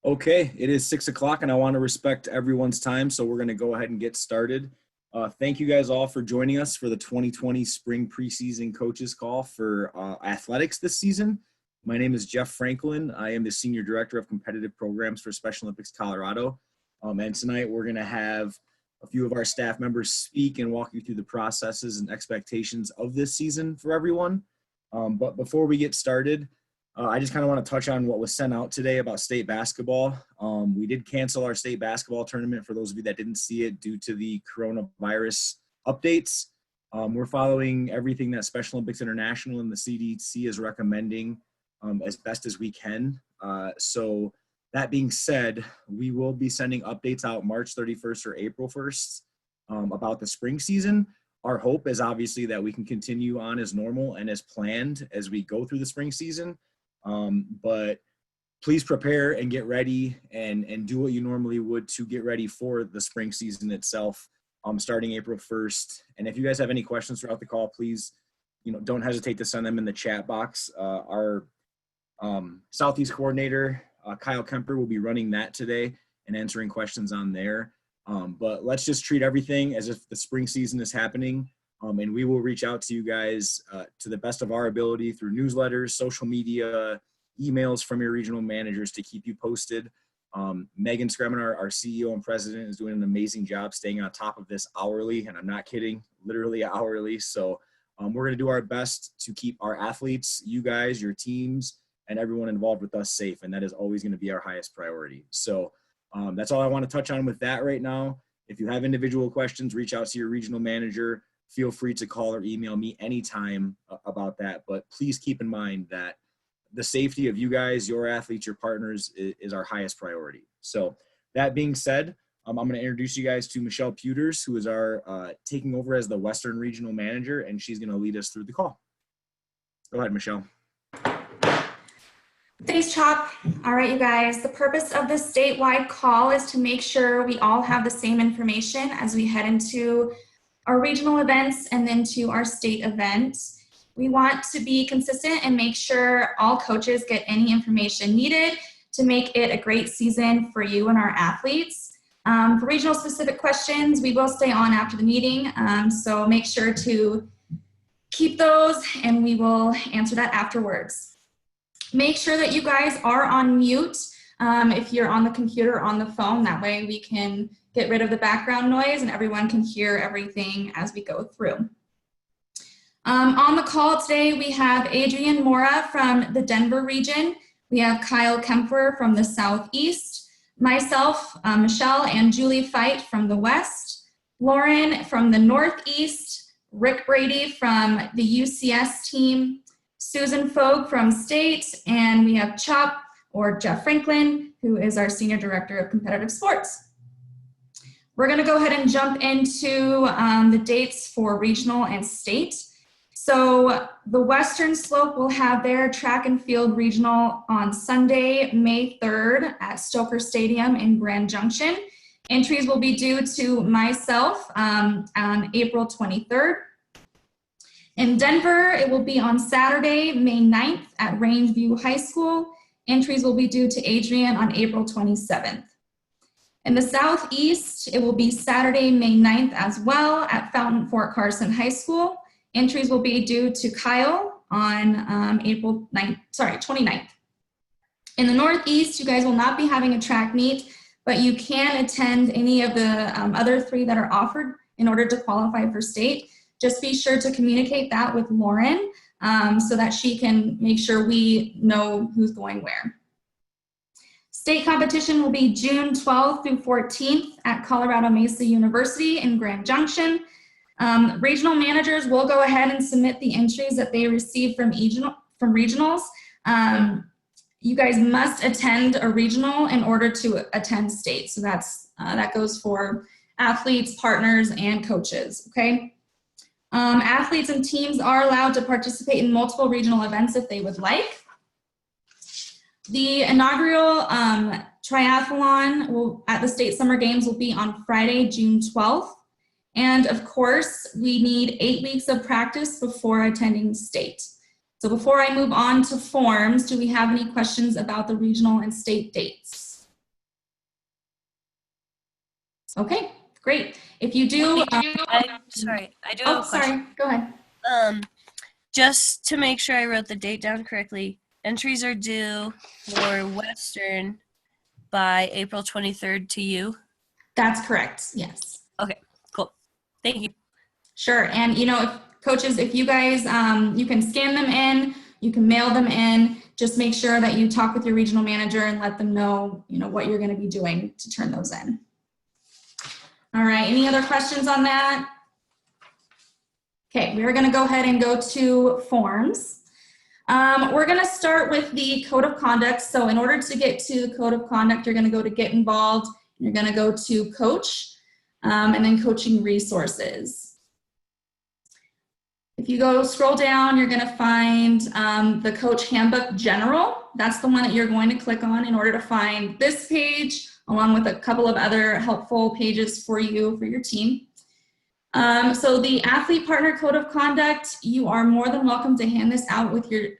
Okay, it is 6 o'clock and I want to respect everyone's time, so we're going to go ahead and get started. Thank you guys all for joining us for the 2020 spring preseason coaches call for athletics this season. My name is Jeff Franklin. I am the Senior Director of Competitive Programs for Special Olympics Colorado. And tonight we're going to have a few of our staff members speak and walk you through the processes and expectations of this season for everyone. But before we get started, I just kind of want to touch on what was sent out today about state basketball. We did cancel our state basketball tournament for those of you that didn't see it due to the coronavirus updates. We're following everything that Special Olympics International and the CDC is recommending as best as we can. So that being said, we will be sending updates out March 31st or April 1st about the spring season. Our hope is obviously that we can continue on as normal and as planned as we go through the spring season. But please prepare and get ready and do what you normally would to get ready for the spring season itself, starting April 1st. And if you guys have any questions throughout the call, please, don't hesitate to send them in the chat box. Our Southeast coordinator, Kyle Kemper, will be running that today and answering questions on there. But let's just treat everything as if the spring season is happening. And we will reach out to you guys to the best of our ability through newsletters, social media, emails from your regional managers to keep you posted. Megan Scremin, our CEO and president, is doing an amazing job staying on top of this hourly, and I'm not kidding, literally hourly. So we're going to do our best to keep our athletes, you guys, your teams, and everyone involved with us safe, and that is always going to be our highest priority. So that's all I want to touch on with that right now. If you have individual questions, reach out to your regional manager. Feel free to call or email me anytime about that. But please keep in mind that the safety of you guys, your athletes, your partners is our highest priority. So that being said, I'm going to introduce you guys to Michelle Pewters, who is our taking over as the Western Regional Manager, and she's going to lead us through the call. Go ahead, Michelle. Thanks, Chop. All right, you guys, the purpose of this statewide call is to make sure we all have the same information as we head into our regional events and then to our state events. We want to be consistent and make sure all coaches get any information needed to make it a great season for you and our athletes. For regional specific questions, we will stay on after the meeting, so make sure to keep those and we will answer that afterwards. Make sure that you guys are on mute if you're on the computer or on the phone. That way we can get rid of the background noise and everyone can hear everything as we go through. On the call today, we have Adrian Mora from the Denver region. We have Kyle Kemper from the Southeast, myself, Michelle and Julie Fight from the West, Lauren from the Northeast, Rick Brady from the UCS team, Susan Fogue from State, and we have Chop, or Jeff Franklin, who is our Senior Director of Competitive Sports. We're going to go ahead and jump into the dates for regional and state. So the Western Slope will have their track and field regional on Sunday, May 3rd at Stoker Stadium in Grand Junction. Entries will be due to myself on April 23rd. In Denver, it will be on Saturday, May 9th at Rangeview High School. Entries will be due to Adrian on April 27th. In the Southeast, it will be Saturday, May 9th as well at Fountain Fort Carson High School. Entries will be due to Kyle on April 29th. In the Northeast, you guys will not be having a track meet, but you can attend any of the other three that are offered in order to qualify for state. Just be sure to communicate that with Lauren so that she can make sure we know who's going where. State competition will be June 12th through 14th at Colorado Mesa University in Grand Junction. Regional managers will go ahead and submit the entries that they receive from regionals. You guys must attend a regional in order to attend state. So that goes for athletes, partners, and coaches, okay? Athletes and teams are allowed to participate in multiple regional events if they would like. The inaugural triathlon at the State Summer Games will be on Friday, June 12th. And of course, we need 8 weeks of practice before attending state. So before I move on to forms, do we have any questions about the regional and state dates? Okay, great. If you do, I do have a question. sorry, go ahead. Just to make sure I wrote the date down correctly, entries are due for Western by April 23rd to you. That's correct, yes. Okay, cool. Thank you. Sure, and if coaches, if you guys, you can scan them in, you can mail them in, just make sure that you talk with your regional manager and let them know, what you're gonna be doing to turn those in. All right, any other questions on that? Okay, we're gonna go ahead and go to forms. We're gonna start with the code of conduct. So in order to get to the code of conduct, you're gonna go to get involved, you're gonna go to coach, and then coaching resources. If you scroll down, you're gonna find the coach handbook general. That's the one that you're going to click on in order to find this page, along with a couple of other helpful pages for you, for your team. So the athlete partner code of conduct, you are more than welcome to hand this out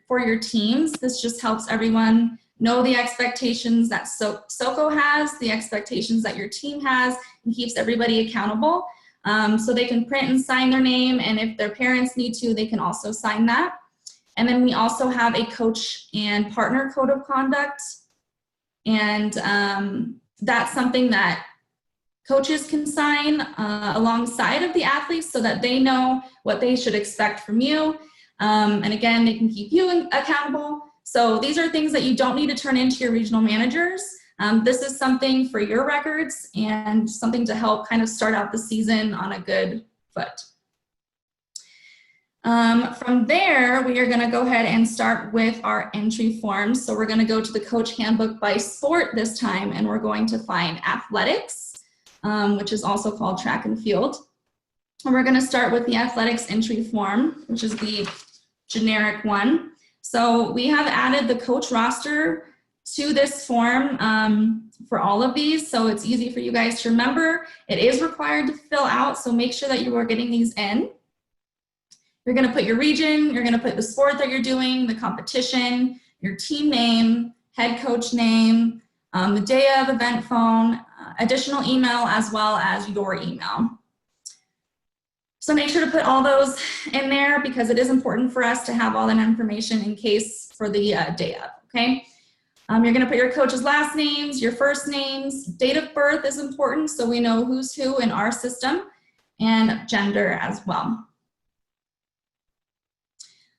for your teams. This just helps everyone know the expectations that SoCo has, the expectations that your team has, and keeps everybody accountable. So they can print and sign their name, and if their parents need to, they can also sign that. And then we also have a coach and partner code of conduct, and that's something that coaches can sign alongside of the athletes so that they know what they should expect from you. And again, they can keep you accountable. So these are things that you don't need to turn into your regional managers. This is something for your records and something to help kind of start out the season on a good foot. From there, we are gonna go ahead and start with our entry forms. So we're gonna go to the coach handbook by sport this time, and we're going to find athletics, which is also called track and field. And we're gonna start with the athletics entry form, which is the generic one. So we have added the coach roster to this form for all of these, so it's easy for you guys to remember. It is required to fill out, so make sure that you are getting these in. You're gonna put your region, you're gonna put the sport that you're doing, the competition, your team name, head coach name, the day of event phone, additional email, as well as your email. So make sure to put all those in there because it is important for us to have all that information in case for the day of, okay? You're gonna put your coach's last names, your first names, date of birth is important so we know who's who in our system, and gender as well.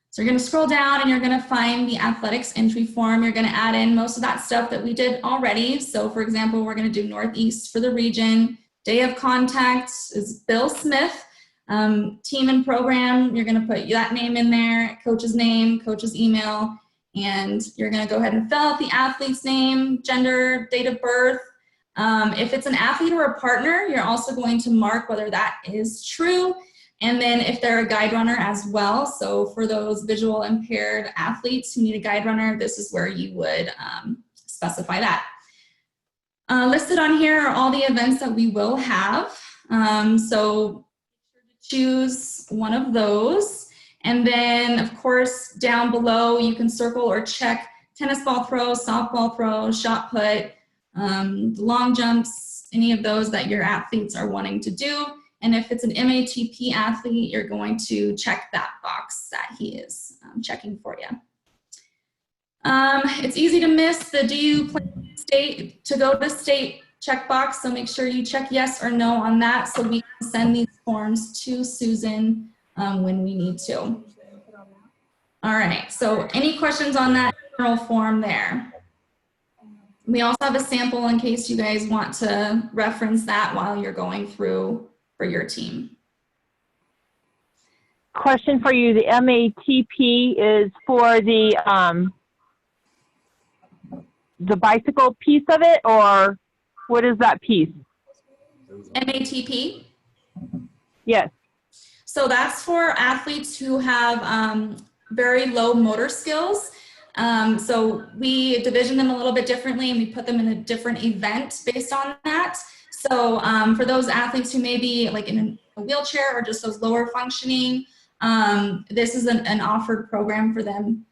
So you're gonna scroll down and you're gonna find the athletics entry form. You're gonna add in most of that stuff that we did already. So for example, we're gonna do Northeast for the region. Day of contact is Bill Smith. Team and program, you're gonna put that name in there, coach's name, coach's email, and you're gonna go ahead and fill out the athlete's name, gender, date of birth. If it's an athlete or a partner, you're also going to mark whether that is true. And then if they're a guide runner as well, so for those visual impaired athletes who need a guide runner, this is where you would specify that. Listed on here are all the events that we will have. So choose one of those. And then of course, down below, you can circle or check tennis ball throw, softball throw, shot put, long jumps, any of those that your athletes are wanting to do. And if it's an MATP athlete, you're going to check that box that he is checking for you. It's easy to miss the do you plan to go to state checkbox, so make sure you check yes or no on that so we can send these forms to Susan when we need to. All right, so any questions on that general form there? We also have a sample in case you guys want to reference that while you're going through for your team. Question for you, the MATP is for the bicycle piece of it, or what is that piece? MATP? Yes. So that's for athletes who have very low motor skills. So we division them a little bit differently and we put them in a different event based on that. So for those athletes who may be like in a wheelchair or just those lower functioning, this is an offered program for them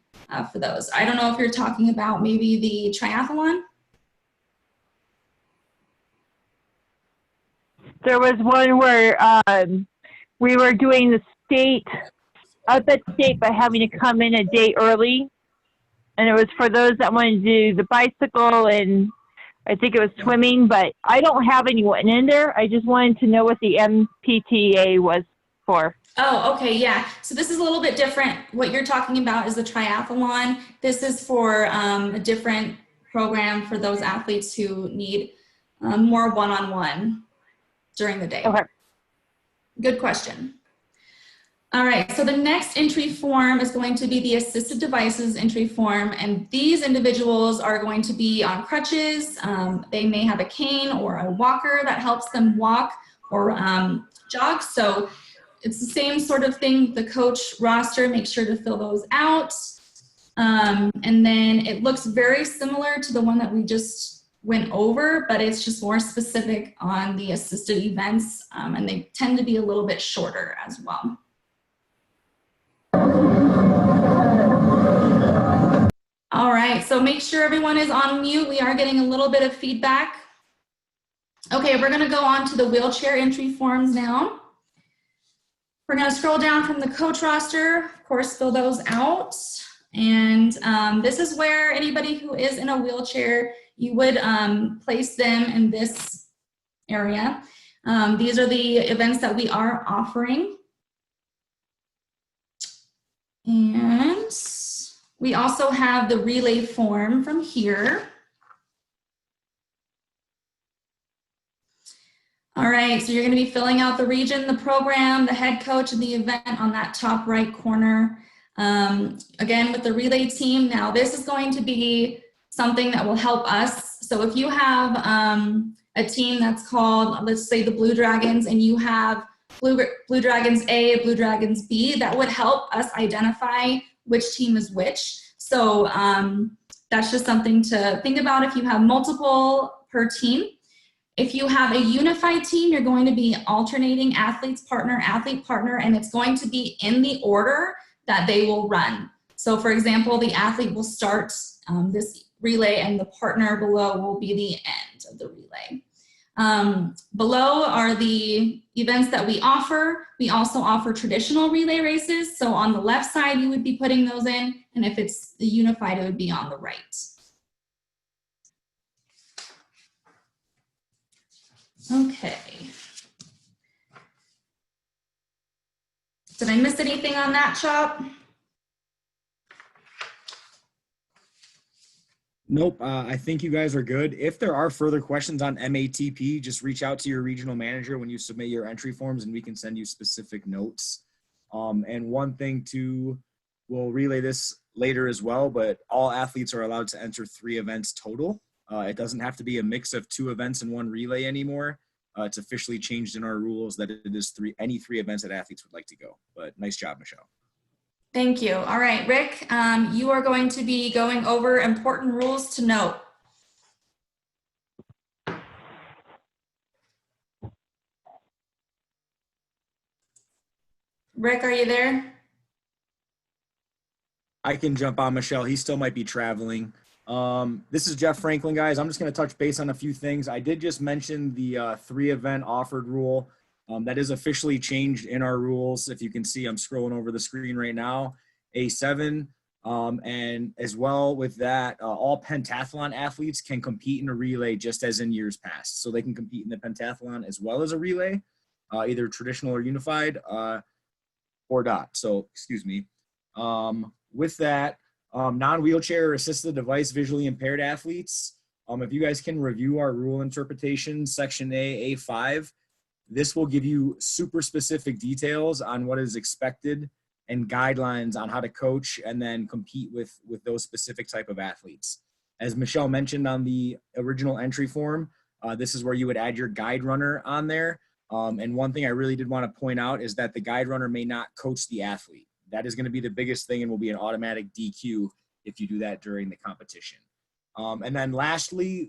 for those. I don't know if you're talking about maybe the triathlon. There was one where we were doing the state, up at state, but having to come in a day early. And it was for those that wanted to do the bicycle and I think it was swimming, but I don't have anyone in there. I just wanted to know what the MPTA was for. Oh, okay, yeah. So this is a little bit different. What you're talking about is the triathlon. This is for a different program for those athletes who need more one-on-one during the day. Okay. Good question. All right, so the next entry form is going to be the assisted devices entry form, and these individuals are going to be on crutches. They may have a cane or a walker that helps them walk or jog. So it's the same sort of thing, the coach roster, make sure to fill those out. And then it looks very similar to the one that we just went over, but it's just more specific on the assisted events, and they tend to be a little bit shorter as well. All right, so make sure everyone is on mute. We are getting a little bit of feedback. Okay, we're gonna go on to the wheelchair entry forms now. We're gonna scroll down from the coach roster, of course, fill those out. And this is where anybody who is in a wheelchair, you would place them in this area. These are the events that we are offering. And we also have the relay form from here. All right, so you're going to be filling out the region, the program, the head coach, and the event on that top right corner. Again, with the relay team, now this is going to be something that will help us. So if you have a team that's called, let's say the Blue Dragons, and you have Blue Dragons A, Blue Dragons B, that would help us identify which team is which. So that's just something to think about if you have multiple per team. If you have a unified team, you're going to be alternating athletes, partner, athlete, partner, and it's going to be in the order that they will run. So for example, the athlete will start this relay and the partner below will be the end of the relay. Below are the events that we offer. We also offer traditional relay races. So on the left side, you would be putting those in, and if it's the unified, it would be on the right. Okay. Did I miss anything on that, Chop? Nope, I think you guys are good. If there are further questions on MATP, just reach out to your regional manager when you submit your entry forms and we can send you specific notes. And one thing too, we'll relay this later as well, but all athletes are allowed to enter 3 events total. It doesn't have to be a mix of 2 events in one relay anymore. It's officially changed in our rules that it is any 3 events that athletes would like to go. But nice job, Michelle. Thank you. All right, Rick, you are going to be going over important rules to note. Rick, are you there? I can jump on Michelle. He still might be traveling. This is Jeff Franklin, guys. I'm just going to touch base on a few things. I did just mention the 3 event offered rule. That is officially changed in our rules. If you can see, I'm scrolling over the screen right now. A7, and as well with that, all pentathlon athletes can compete in a relay just as in years past. So they can compete in the pentathlon as well as a relay, either traditional or unified, or not. So, excuse me. With that, non-wheelchair or assisted device visually impaired athletes, if you guys can review our rule interpretation, section A5, this will give you super specific details on what is expected and guidelines on how to coach and then compete with those specific type of athletes. As Michelle mentioned on the original entry form, this is where you would add your guide runner on there. And one thing I really did want to point out is that the guide runner may not coach the athlete. That is going to be the biggest thing and will be an automatic DQ if you do that during the competition. And then lastly,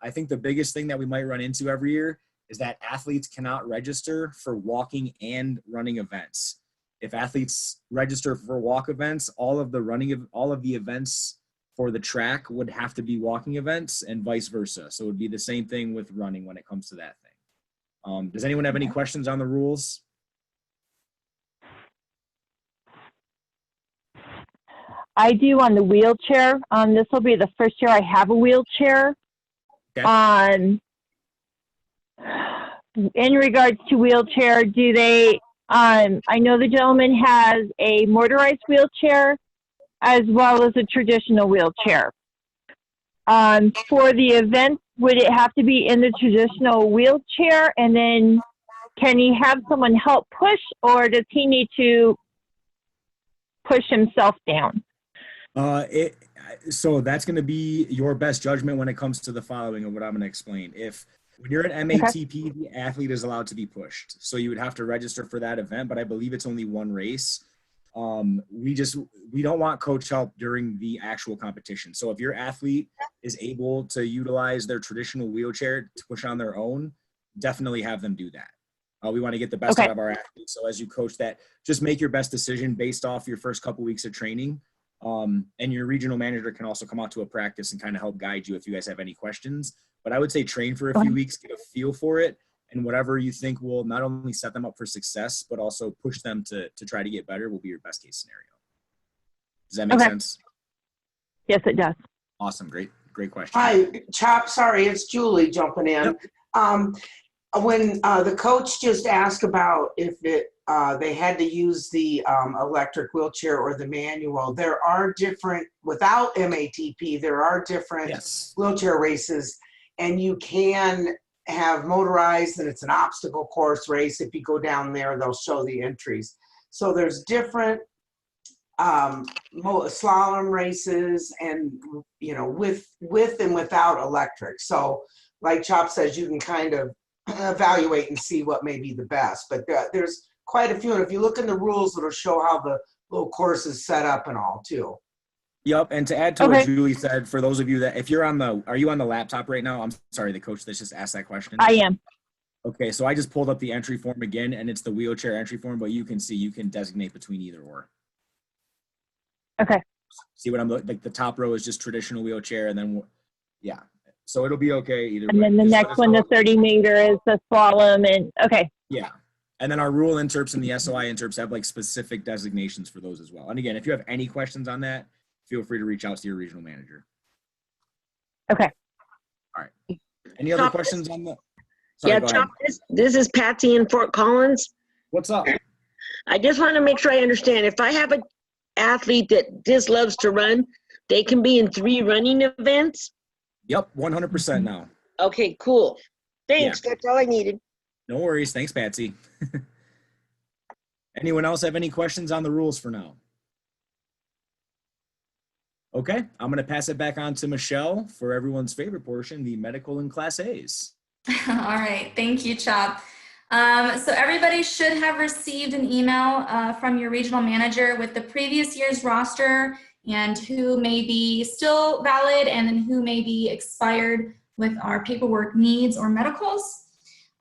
I think the biggest thing that we might run into every year is that athletes cannot register for walking and running events. If athletes register for walk events, all of the events for the track would have to be walking events and vice versa. So it would be the same thing with running when it comes to that thing. Does anyone have any questions on the rules? I do on the wheelchair. This will be the first year I have a wheelchair. Okay. In regards to wheelchair, do they, I know the gentleman has a motorized wheelchair as well as a traditional wheelchair. For the event, would it have to be in the traditional wheelchair, and then can he have someone help push, or does he need push himself down? So that's going to be your best judgment when it comes to the following of what I'm going to explain. When you're at MATP, the athlete is allowed to be pushed. So you would have to register for that event, but I believe it's only one race. We don't want coach help during the actual competition. So if your athlete is able to utilize their traditional wheelchair to push on their own, definitely have them do that. We want to get the best out of our athletes. So as you coach that, just make your best decision based off your first couple weeks of training. And your regional manager can also come out to a practice and kind of help guide you if you guys have any questions. But I would say train for a few weeks, get a feel for it, and whatever you think will not only set them up for success, but also push them to try to get better will be your best case scenario. Does that make sense? Yes, it does. Awesome. Great question. Hi, Chop. Sorry, it's Julie jumping in. Yep. When the coach just asked about if they had to use the electric wheelchair or the manual, there are different, without MATP, there are different wheelchair races, and you can have motorized, and it's an obstacle course race. If you go down there, they'll show the entries. So there's different slalom races, and with and without electric. So like Chop says, you can kind of evaluate and see what may be the best, but there's quite a few, and if you look in the rules, it'll show how the little course is set up and all too. Yep. And to add to what Julie said, for those of you that, if you're are you on the laptop right now? I'm sorry, the coach that just asked that question. I am. Okay, so I just pulled up the entry form again, and it's the wheelchair entry form, but you can see you can designate between either or. Okay. See what I'm like? The top row is just traditional wheelchair, and then so it'll be okay either way. And then the next one, the 30-meter, is the slalom, and yeah. And then our rule interps and the SOI interps have like specific designations for those as well. And again, if you have any questions on that, feel free to reach out to your regional manager. Okay. All right. Any other questions on the? Sorry, Chop, this is Patsy in Fort Collins. What's up? I just want to make sure I understand. If I have an athlete that just loves to run, they can be in 3 running events? Yep, 100% now. Okay, cool. Thanks. Yeah. That's all I needed. No worries. Thanks, Patsy. Anyone else have any questions on the rules for now? Okay, I'm going to pass it back on to Michelle for everyone's favorite portion, the medical and Class A's. All right, thank you, Chop. So everybody should have received an email from your regional manager with the previous year's roster and who may be still valid and then who may be expired with our paperwork needs or medicals.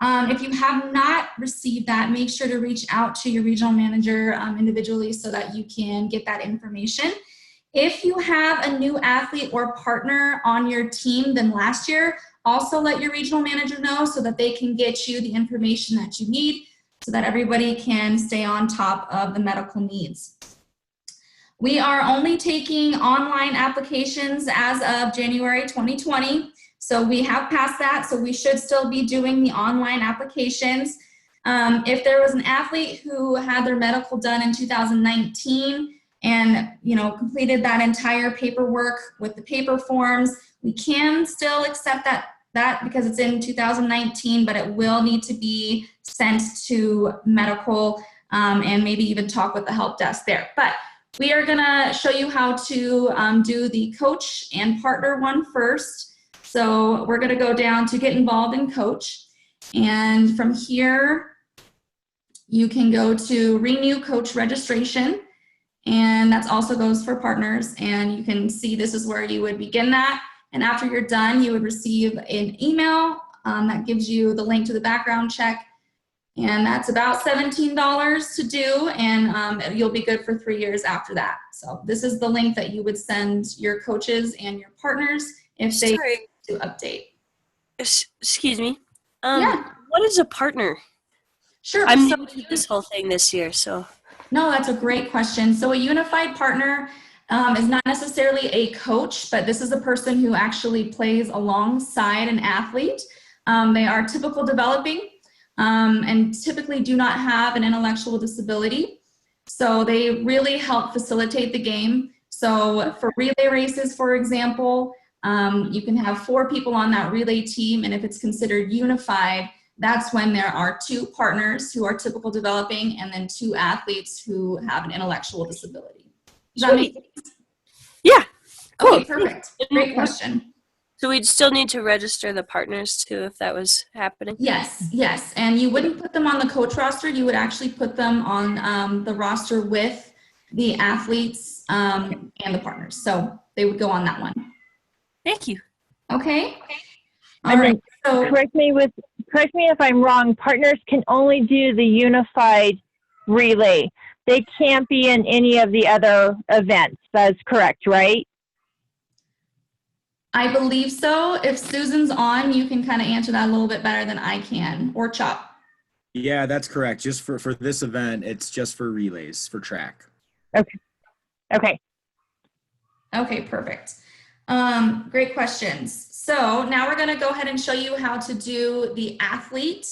If you have not received that, make sure to reach out to your regional manager individually so that you can get that information. If you have a new athlete or partner on your team than last year, also let your regional manager know so that they can get you the information that you need so that everybody can stay on top of the medical needs. We are only taking online applications as of January 2020. So we have passed that, so we should still be doing the online applications. If there was an athlete who had their medical done in 2019 and completed that entire paperwork with the paper forms, we can still accept that because it's in 2019, but it will need to be sent to medical and maybe even talk with the help desk there. But we are gonna show you how to do the coach and partner one first. So we're gonna go down to get involved in coach. And from here, you can go to renew coach registration. And that also goes for partners. And you can see this is where you would begin that. And after you're done, you would receive an email that gives you the link to the background check. And that's about $17 to do. And you'll be good for 3 years after that. So this is the link that you would send your coaches and your partners if they to update. Excuse me. Yeah. What is a partner? Sure. I'm So new to this whole thing this year, so. no, that's a great question. So a unified partner is not necessarily a coach, but this is a person who actually plays alongside an athlete. They are typical developing and typically do not have an intellectual disability. So they really help facilitate the game. So for relay races, for example, you can have 4 people on that relay team, and if it's considered unified, that's when there are 2 partners who are typical developing and then 2 athletes who have an intellectual disability. Does that make sense? Yeah. Cool. Okay, perfect. Great question. So we'd still need to register the partners too if that was happening? Yes, yes. And you wouldn't put them on the coach roster. You would actually put them on the roster with the athletes and the partners. So they would go on that one. Thank you. Okay. All And right. then So correct me if I'm wrong, partners can only do the unified relay. They can't be in any of the other events. That's correct, right? I believe so. If Susan's on, you can kind of answer that a little bit better than I can, or Chop. Yeah, that's correct. Just for this event, it's just for relays, for track. Okay. Okay, perfect. Great questions. So now we're going to go ahead and show you how to do the athlete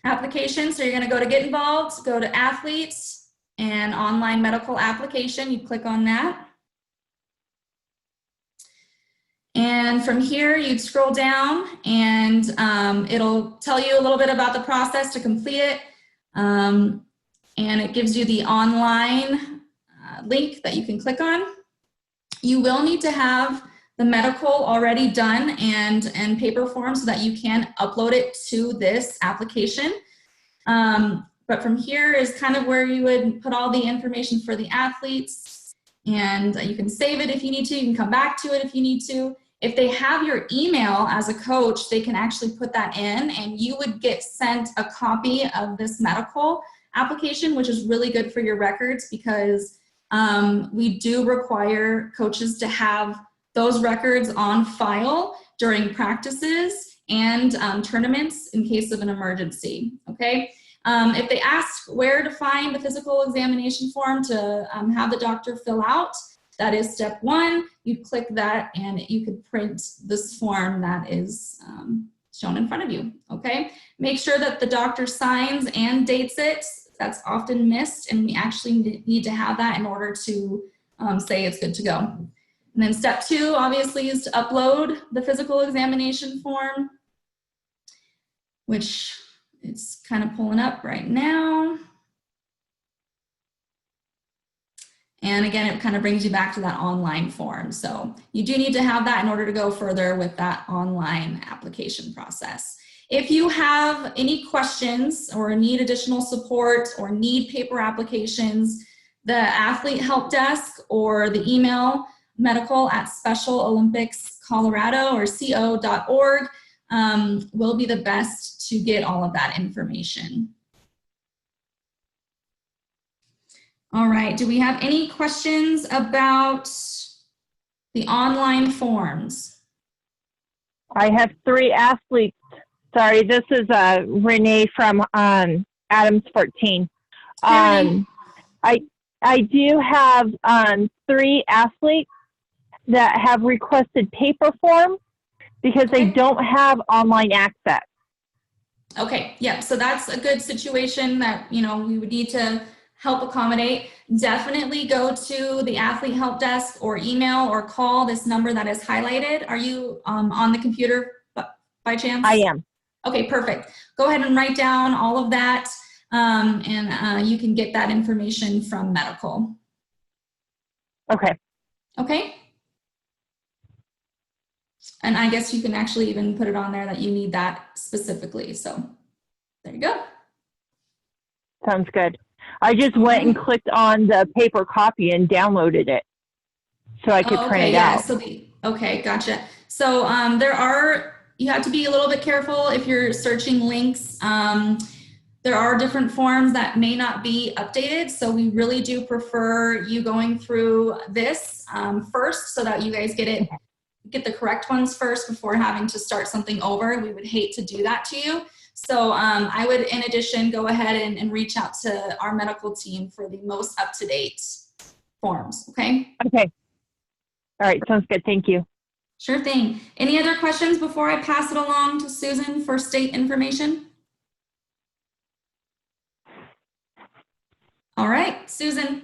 application. So you're going to go to Get Involved, go to Athletes, and Online Medical Application. You click on that. And from here, you'd scroll down and it'll tell you a little bit about the process to complete it. And it gives you the online link that you can click on. You will need to have the medical already done and paper form so that you can upload it to this application. But from here is kind of where you would put all the information for the athletes, and you can save it if you need to. You can come back to it if you need to. If they have your email as a coach, they can actually put that in, and you would get sent a copy of this medical application, which is really good for your records because we do require coaches to have those records on file during practices and tournaments in case of an emergency, okay? If they ask where to find the physical examination form to have the doctor fill out, that is step 1. You click that and you could print this form that is shown in front of you, okay? Make sure that the doctor signs and dates it. That's often missed, and we actually need to have that in order to say it's good to go. And then step 2, obviously, is to upload the physical examination form, which it's kind of pulling up right now. And again, it kind of brings you back to that online form. So you do need to have that in order to go further with that online application process. If you have any questions or need additional support or need paper applications, the athlete help desk or the email medical@specialolympicscolorado or co.org will be the best to get all of that information. All right, do we have any questions about the online forms? I have 3 athletes. Sorry, this is Renee from Adams 14. I do have 3 athletes that have requested paper form because they don't have online access. Okay, yeah, so that's a good situation that, you know, we would need to help accommodate. Definitely go to the athlete help desk or email or call this number that is highlighted. Are you on the computer by chance? I am. Okay, perfect. Go ahead and write down all of that and you can get that information from medical. Okay. Okay. And I guess you can actually even put it on there that you need that specifically. So there you go. Sounds good. I just went and clicked on the paper copy and downloaded it so I could print it out. So okay, gotcha. So you have to be a little bit careful if you're searching links. There are different forms that may not be updated. So we really do prefer you going through this first so that you guys get the correct ones first before having to start something over. We would hate to do that to you. So I would, in addition, go ahead and reach out to our medical team for the most up-to-date forms, okay? Okay. All right. Sounds good. Thank you. Sure thing. Any other questions before I pass it along to Susan for state information? All right, Susan.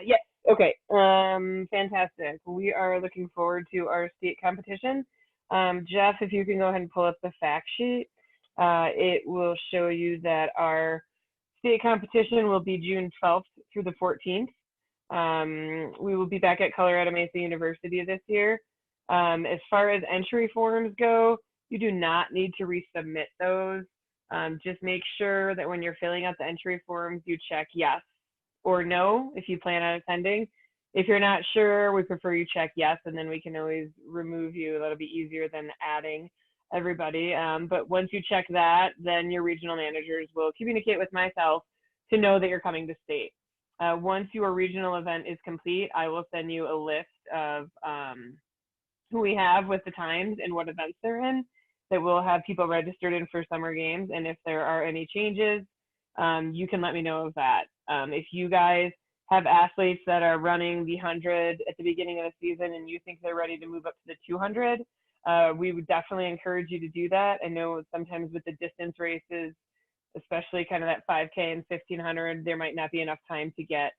Yes. Okay. Fantastic. We are looking forward to our state competition. Jeff, if you can go ahead and pull up the fact sheet, it will show you that our state competition will be June 12th through the 14th. We will be back at Colorado Mesa University this year. As far as entry forms go, you do not need to resubmit those. Just make sure that when you're filling out the entry forms, you check yes or no if you plan on attending. If you're not sure, we prefer you check yes, and then we can always remove you. That'll be easier than adding everybody. But once you check that, then your regional managers will communicate with myself to know that you're coming to state. Once your regional event is complete, I will send you a list of who we have with the times and what events they're in that will have people registered in for summer games. And if there are any changes, you can let me know of that. If you guys have athletes that are running the 100 at the beginning of the season and you think they're ready to move up to the 200, we would definitely encourage you to do that. I know sometimes with the distance races, especially kind of that 5K and 1500, there might not be enough time to get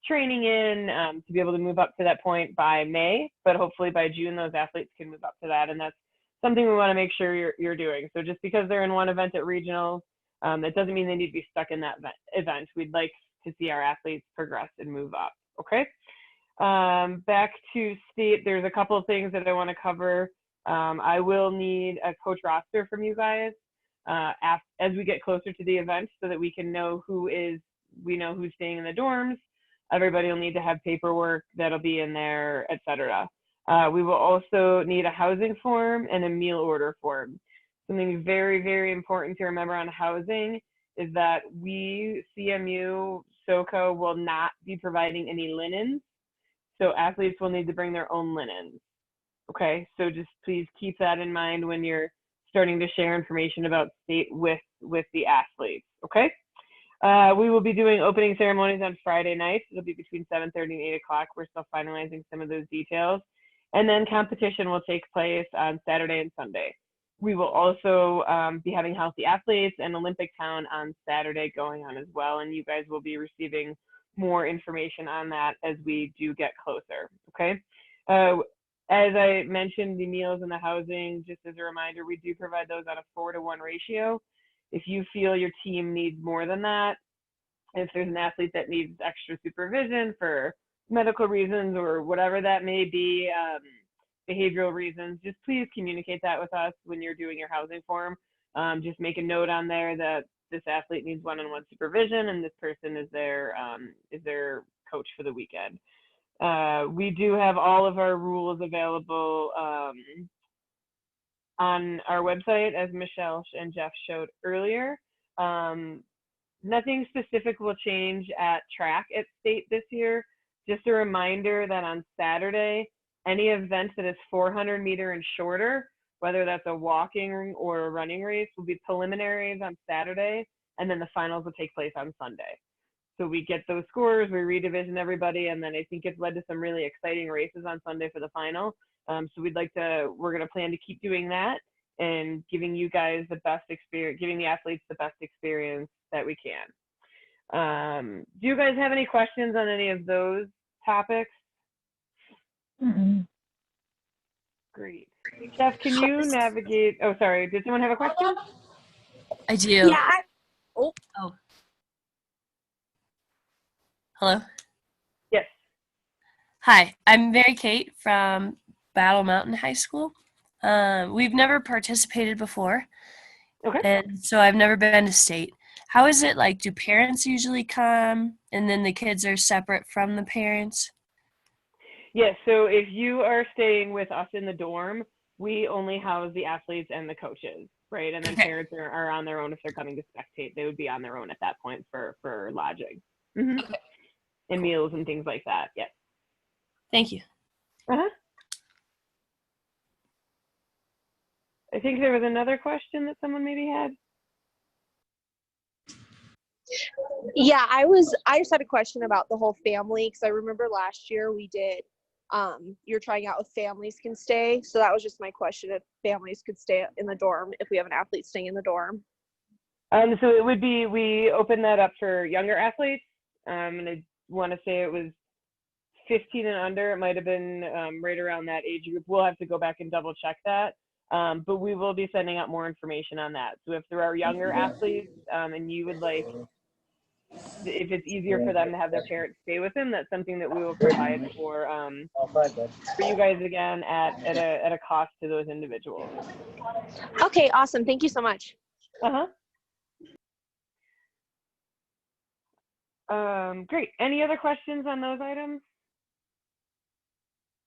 training in to be able to move up to that point by May, but hopefully by June, those athletes can move up to that. And that's something we want to make sure you're doing. So just because they're in one event at regionals, that doesn't mean they need to be stuck in that event. We'd like to see our athletes progress and move up, okay? Back to state, there's a couple of things that I want to cover. I will need a coach roster from you guys as we get closer to the event so that we can know who's staying in the dorms. Everybody will need to have paperwork that'll be in there, etc. We will also need a housing form and a meal order form. Something very, very important to remember on housing is that we, CMU, SoCo, will not be providing any linens. So athletes will need to bring their own linens. Okay, so just please keep that in mind when you're starting to share information about state with the athletes, okay? We will be doing opening ceremonies on Friday nights. It'll be between 7:30 and 8 o'clock. We're still finalizing some of those details. And then competition will take place on Saturday and Sunday. We will also be having Healthy Athletes and Olympic Town on Saturday going on as well. And you guys will be receiving more information on that as we do get closer, okay? As I mentioned, the meals and the housing, just as a reminder, we do provide those on a 4-to-1 ratio. If you feel your team needs more than that, if there's an athlete that needs extra supervision for medical reasons or whatever that may be, behavioral reasons, just please communicate that with us when you're doing your housing form. Just make a note on there that this athlete needs one-on-one supervision and this person is their coach for the weekend. We do have all of our rules available on our website, as Michelle and Jeff showed earlier. Nothing specific will change at track at state this year. Just a reminder that on Saturday, any event that is 400 meter and shorter, whether that's a walking or a running race, will be preliminaries on Saturday, and then the finals will take place on Sunday. So we get those scores, we redivision everybody, and then I think it's led to some really exciting races on Sunday for the final. So we're going to plan to keep doing that and giving you guys the best experience, giving the athletes the best experience that we can. Do you guys have any questions on any of those topics? Mm-mm. Great. Jeff, can you navigate? Oh, sorry. Did someone have a question? I do. Yeah. Oh. Hello. Yes. Hi, I'm Mary Kate from Battle Mountain High School. We've never participated before, Okay. and so I've never been to state. How is it like? Do parents usually come, and then the kids are separate from the parents? Yes. So if you are staying with us in the dorm, we only house the athletes and the coaches, right? And then Okay. parents are on their own. If they're coming to spectate, they would be on their own at that point for lodging. Mm-hmm. Okay. And meals and things like that. Yes. Thank you. Uh-huh. I think there was another question that someone maybe had. Yeah, I just had a question about the whole family, because I remember last year we did, you're trying out if families can stay. So that was just my question, if families could stay in the dorm, if we have an athlete staying in the dorm. So it would be, we opened that up for younger athletes. And I want to say it was 15 and under. It might have been right around that age group. We'll have to go back and double check that. But we will be sending out more information on that. So if there are younger athletes and you would like, if it's easier for them to have their parents stay with them, that's something that we will provide for you guys again at a cost to those individuals. Okay, awesome. Thank you so much. Great. Any other questions on those items?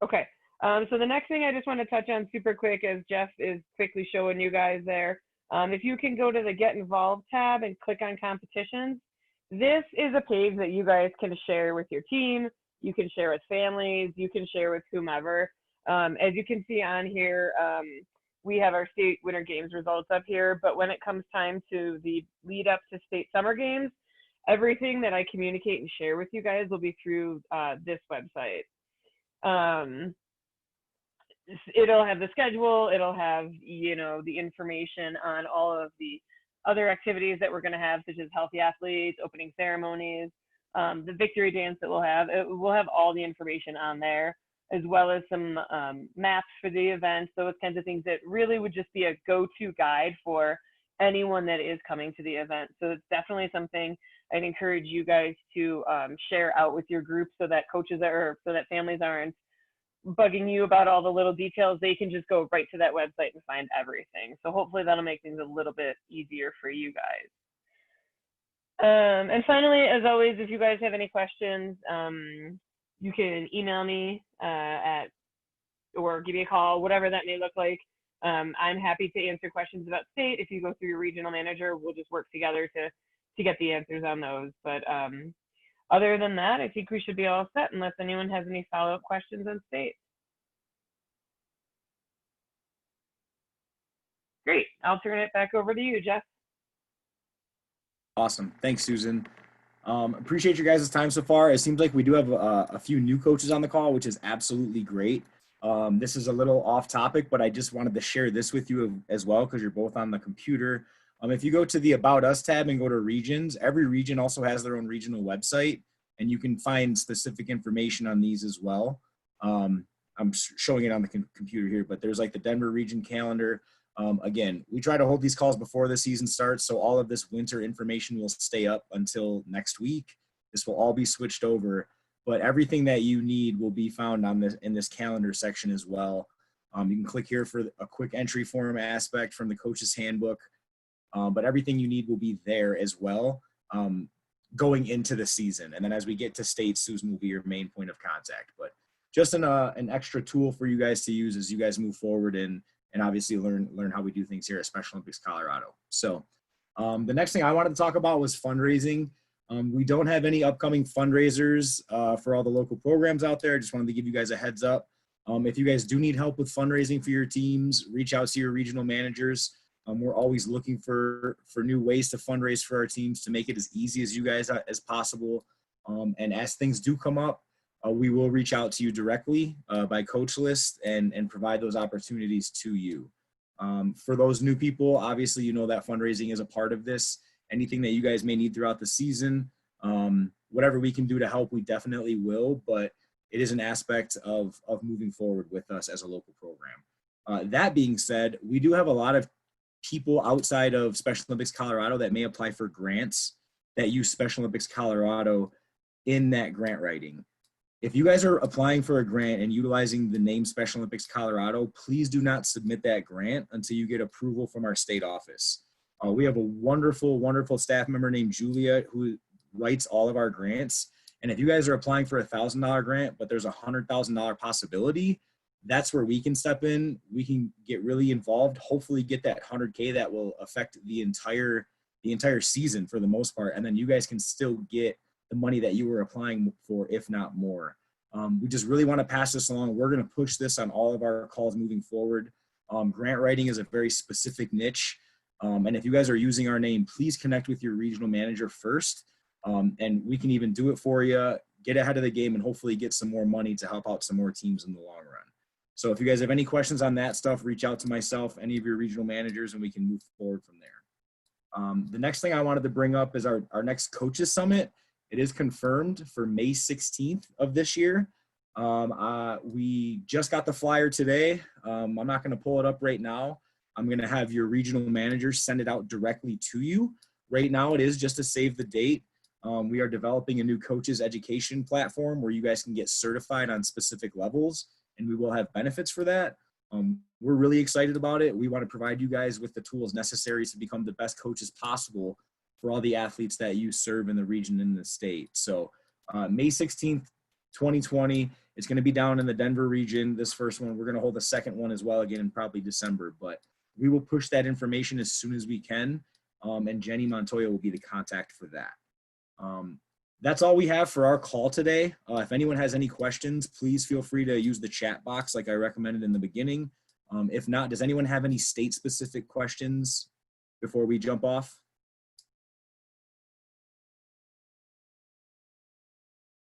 Okay. So the next thing I just want to touch on super quick, as Jeff is quickly showing you guys there, if you can go to the Get Involved tab and click on competitions, this is a page that you guys can share with your team. You can share with families. You can share with whomever. As you can see on here, we have our state winter games results up here, but when it comes time to the lead up to state summer games, everything that I communicate and share with you guys will be through this website. It'll have the schedule, it'll have, you know, the information on all of the other activities that we're going to have, such as healthy athletes, opening ceremonies, the victory dance that we'll have. We'll have all the information on there, as well as some maps for the event, those kinds of things that really would just be a go-to guide for anyone that is coming to the event. So it's definitely something I'd encourage you guys to share out with your group, so that coaches are, so that families aren't bugging you about all the little details. They can just go right to that website and find everything. So hopefully that'll make things a little bit easier for you guys. And finally, as always, if you guys have any questions, you can email me or give me a call, whatever that may look like. I'm happy to answer questions about state. If you go through your regional manager, we'll just work together to get the answers on those. But other than that, I think we should be all set unless anyone has any follow-up questions on state. Great. I'll turn it back over to you, Jeff. Awesome. Thanks, Susan. Appreciate your guys' time so far. It seems like we do have a few new coaches on the call, which is absolutely great. This is a little off topic, but I just wanted to share this with you as well, because you're both on the computer. If you go to the About Us tab and go to regions, every region also has their own regional website, and you can find specific information on these as well. I'm showing it on the computer here, but there's like the Denver region calendar. Again, we try to hold these calls before the season starts, so all of this winter information will stay up until next week. This will all be switched over, but everything that you need will be found on this in this calendar section as well. You can click here for a quick entry form aspect from the coach's handbook. But everything you need will be there as well going into the season. And then as we get to state, Susan will be your main point of contact. But just an extra tool for you guys to use as you guys move forward and obviously learn how we do things here at Special Olympics Colorado. So the next thing I wanted to talk about was fundraising. We don't have any upcoming fundraisers for all the local programs out there. I just wanted to give you guys a heads up. If you guys do need help with fundraising for your teams, reach out to your regional managers. We're always looking for new ways to fundraise for our teams to make it as easy as you guys as possible. And as things do come up, we will reach out to you directly by coach list and provide those opportunities to you. For those new people, obviously, you know that fundraising is a part of this. Anything that you guys may need throughout the season, whatever we can do to help, we definitely will, but it is an aspect of moving forward with us as a local program. That being said, we do have a lot of people outside of Special Olympics Colorado that may apply for grants that use Special Olympics Colorado in that grant writing. If you guys are applying for a grant and utilizing the name Special Olympics Colorado, please do not submit that grant until you get approval from our state office. We have a wonderful, wonderful staff member named Julia who writes all of our grants. And if you guys are applying for a $1,000 grant, but there's a $100,000 possibility, that's where we can step in. We can get really involved, hopefully get that 100K that will affect the entire season for the most part. And then you guys can still get the money that you were applying for, if not more. We just really want to pass this along. We're going to push this on all of our calls moving forward. Grant writing is a very specific niche. And if you guys are using our name, please connect with your regional manager first. And we can even do it for you, get ahead of the game, and hopefully get some more money to help out some more teams in the long run. So if you guys have any questions on that stuff, reach out to myself, any of your regional managers, and we can move forward from there. The next thing I wanted to bring up is our next coaches summit. It is confirmed for May 16th of this year. We just got the flyer today. I'm not going to pull it up right now. I'm going to have your regional managers send it out directly to you. Right now, it is just to save the date. We are developing a new coaches education platform where you guys can get certified on specific levels, and we will have benefits for that. We're really excited about it. We want to provide you guys with the tools necessary to become the best coaches possible for all the athletes that you serve in the region and the state. So May 16th, 2020, it's going to be down in the Denver region. This first one, we're going to hold a second one as well again in probably December, but we will push that information as soon as we can. And Jenny Montoya will be the contact for that. That's all we have for our call today. If anyone has any questions, please feel free to use the chat box like I recommended in the beginning. If not, does anyone have any state-specific questions before we jump off?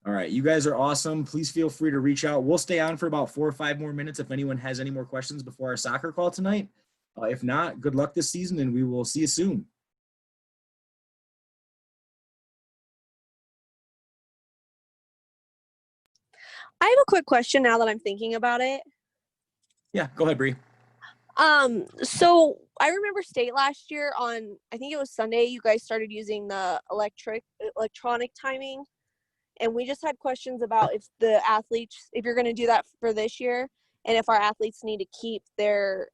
All right, you guys are awesome. Please feel free to reach out. We'll stay on for about 4 or 5 more minutes if anyone has any more questions before our soccer call tonight. If not, good luck this season, and we will see you soon. I have a quick question now that I'm thinking about it. Yeah, go ahead, Bree. So I remember state last year on, I think it was Sunday, you guys started using the electronic timing. And we just had questions about if the athletes, if you're going to do that for this year, and if our athletes need to keep their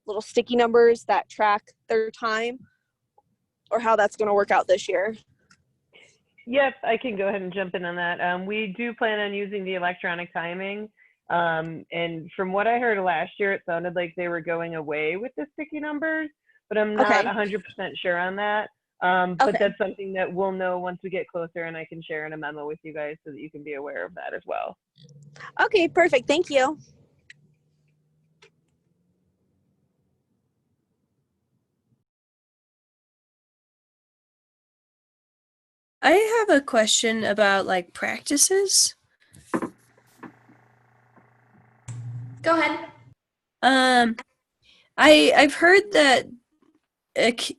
little sticky numbers that track their time, or how that's going to work out this year. Yep, I can go ahead and jump in on that. We do plan on using the electronic timing. And from what I heard last year, it sounded like they were going away with the sticky numbers, but I'm not 100% sure on that. But that's something that we'll know once we get closer, and I can share in a memo with you guys so that you can be aware of that as well. Okay, perfect. Thank you. I have a question about like practices. Go ahead. I've heard that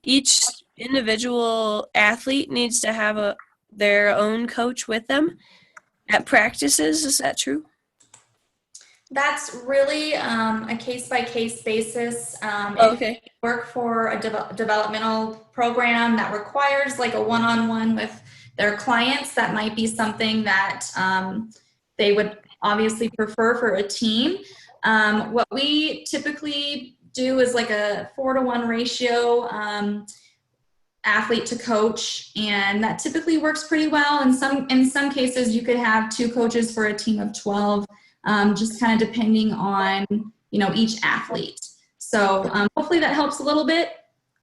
each individual athlete needs to have their own coach with them at practices. Is that true? That's really a case-by-case basis. Okay. If you work for a developmental program that requires like a one-on-one with their clients, that might be something that they would obviously prefer for a team. What we typically do is like a 4-to-1 ratio athlete to coach, and that typically works pretty well. In some cases, you could have 2 coaches for a team of 12. Just kind of depending on, each athlete. So hopefully that helps a little bit.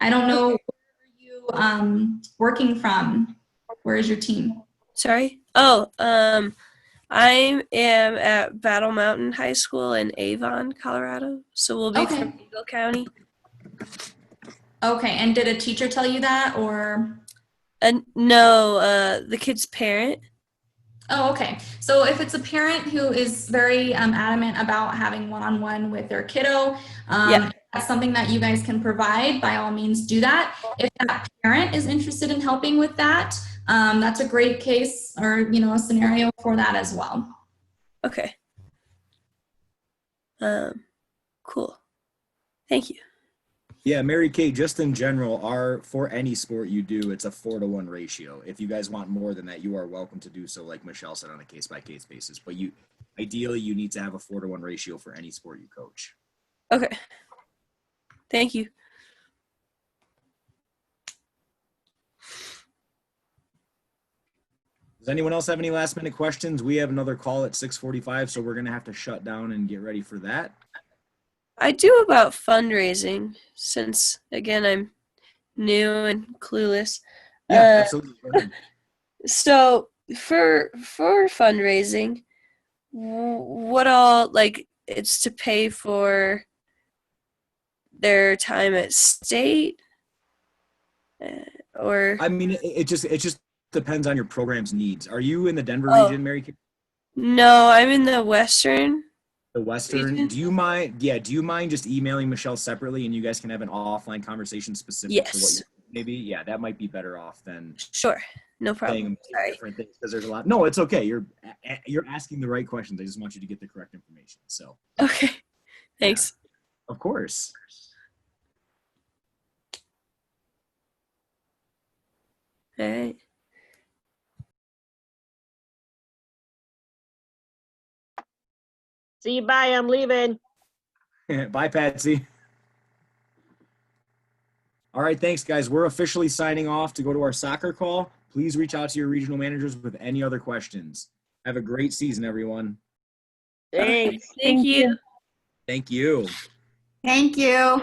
I don't know, where are you working from? Where is your team? Sorry? Oh, I am at Battle Mountain High School in Avon, Colorado. So we'll be from Eagle County. Okay, and did a teacher tell you that, or? No, the kid's parent. Oh, okay. So if it's a parent who is very adamant about having one-on-one with their kiddo, that's something that you guys can provide. By all means, do that. If that parent is interested in helping with that, that's a great case or, a scenario for that as well. Okay. Cool. Thank you. Yeah, Mary Kay, just in general, for any sport you do, it's a 4-to-1 ratio. If you guys want more than that, you are welcome to do so, like Michelle said, on a case-by-case basis. But ideally, you need to have a 4-to-1 ratio for any sport you coach. Okay. Thank you. Does anyone else have any last-minute questions? We have another call at 6:45, so we're going to have to shut down and get ready for that. I do about fundraising since, again, I'm new and clueless. Yeah, absolutely. Go ahead. So for fundraising, what all, like, it's to pay for their time at state? Or I mean, it just depends on your program's needs. Are you in the Denver Oh. region, Mary Kay? no, I'm in the Western. The Western? Region? Do you mind just emailing Michelle separately and you guys can have an offline conversation specific to what Yes. you're maybe? Yeah, that might be better off than Sure, no saying problem. Sorry. different things because there's a lot. No, it's okay. You're asking the right questions. I just want you to get the correct information. So, Okay, thanks. of course. All right. See you, bye, I'm leaving. Bye, Patsy. All right, thanks, guys. We're officially signing off to go to our soccer call. Please reach out to your regional managers with any other questions. Have a great season, everyone. Thanks. Thank you. Thank you. Thank you.